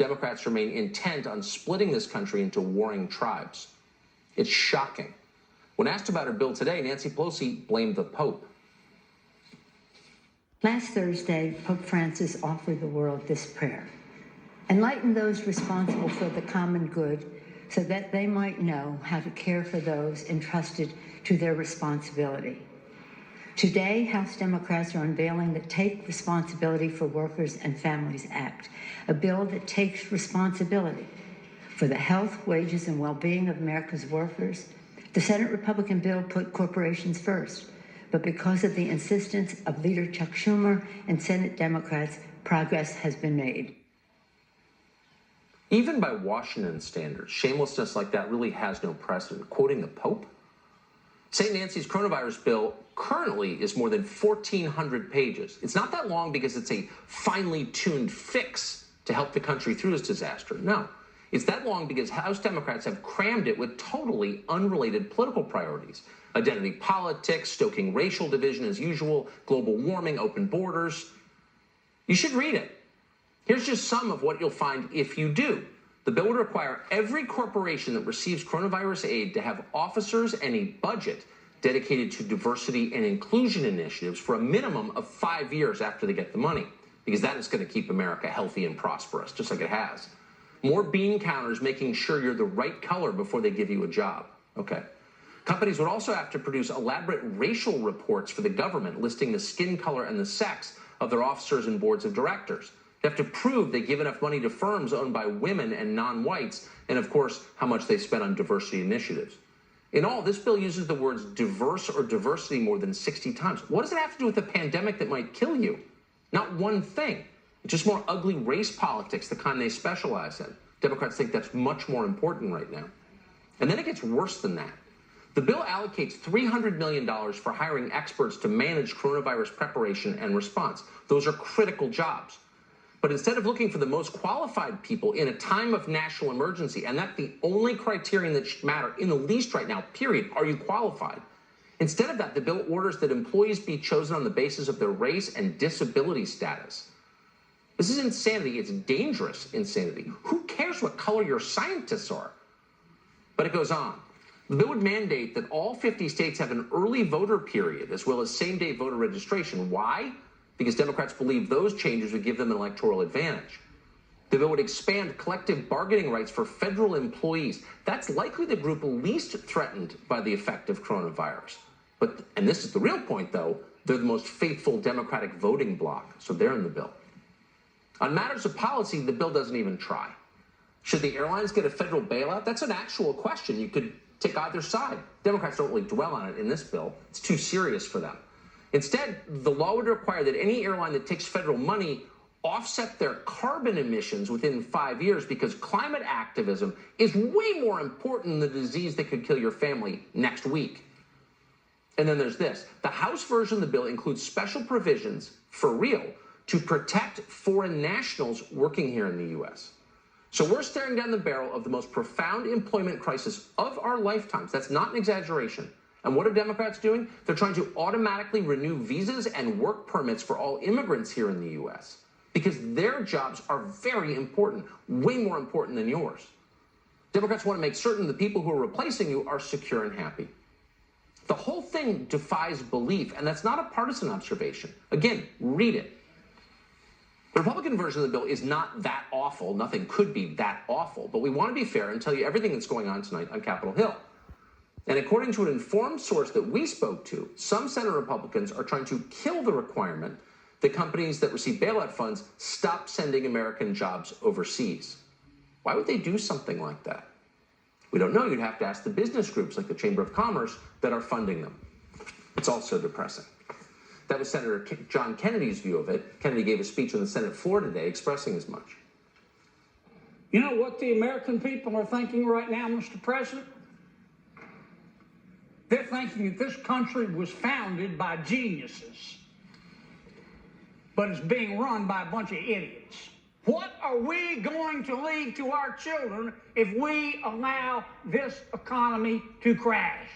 Democrats remain intent on splitting this country into warring tribes. It's shocking. When asked about her bill today, Nancy Pelosi blamed the Pope. Last Thursday, Pope Francis offered the world this prayer: enlighten those responsible for the common good so that they might know how to care for those entrusted to their responsibility. Today, House Democrats are unveiling the Take Responsibility for Workers and Families Act, a bill that takes responsibility for the health, wages, and well-being of America's workers. The Senate Republican bill put corporations first, but because of the insistence of Leader Chuck Schumer and Senate Democrats, progress has been made. Even by Washington standards, shamelessness like that really has no precedent. Quoting the Pope? St. Nancy's coronavirus bill currently is more than 1,400 pages. It's not that long because it's a finely tuned fix to help the country through this disaster. No, it's that long because House Democrats have crammed it with totally unrelated political priorities. Identity politics, stoking racial division as usual, global warming, open borders. You should read it. Here's just some of what you'll find if you do. The bill would require every corporation that receives coronavirus aid to have officers and a budget dedicated to diversity and inclusion initiatives for a minimum of 5 years after they get the money, because that is going to keep America healthy and prosperous, just like it has. More bean counters making sure you're the right color before they give you a job. Okay. Companies would also have to produce elaborate racial reports for the government listing the skin color and the sex of their officers and boards of directors. They have to prove they give enough money to firms owned by women and non-whites, and of course, how much they spent on diversity initiatives. In all, this bill uses the words diverse or diversity more than 60 times. What does it have to do with a pandemic that might kill you? Not one thing. It's just more ugly race politics, the kind they specialize in. Democrats think that's much more important right now. And then it gets worse than that. The bill allocates $300 million for hiring experts to manage coronavirus preparation and response. Those are critical jobs. But instead of looking for the most qualified people in a time of national emergency, and that's the only criterion that should matter in the least right now, period, are you qualified? Instead of that, the bill orders that employees be chosen on the basis of their race and disability status. This is insanity. It's dangerous insanity. Who cares what color your scientists are? But it goes on. The bill would mandate that all 50 states have an early voter period as well as same-day voter registration. Why? Because Democrats believe those changes would give them an electoral advantage. The bill would expand collective bargaining rights for federal employees. That's likely the group least threatened by the effect of coronavirus. But, and this is the real point though, they're the most faithful Democratic voting bloc, so they're in the bill. On matters of policy, the bill doesn't even try. Should the airlines get a federal bailout? That's an actual question. You could take either side. Democrats don't really dwell on it in this bill. It's too serious for them. Instead, the law would require that any airline that takes federal money offset their carbon emissions within 5 years, because climate activism is way more important than the disease that could kill your family next week. And then there's this. The House version of the bill includes special provisions, for real, to protect foreign nationals working here in the U.S. So we're staring down the barrel of the most profound employment crisis of our lifetimes. That's not an exaggeration. And what are Democrats doing? They're trying to automatically renew visas and work permits for all immigrants here in the U.S. because their jobs are very important, way more important than yours. Democrats want to make certain the people who are replacing you are secure and happy. The whole thing defies belief, and that's not a partisan observation. Again, read it. The Republican version of the bill is not that awful. Nothing could be that awful. But we want to be fair and tell you everything that's going on tonight on Capitol Hill. And according to an informed source that we spoke to, some Senate Republicans are trying to kill the requirement that companies that receive bailout funds stop sending American jobs overseas. Why would they do something like that? We don't know. You'd have to ask the business groups like the Chamber of Commerce that are funding them. It's also depressing. That was Senator John Kennedy's view of it. Kennedy gave a speech on the Senate floor today expressing as much. You know what the American people are thinking right now, Mr. President? They're thinking that this country was founded by geniuses, but it's being run by a bunch of idiots. What are we going to leave to our children if we allow this economy to crash?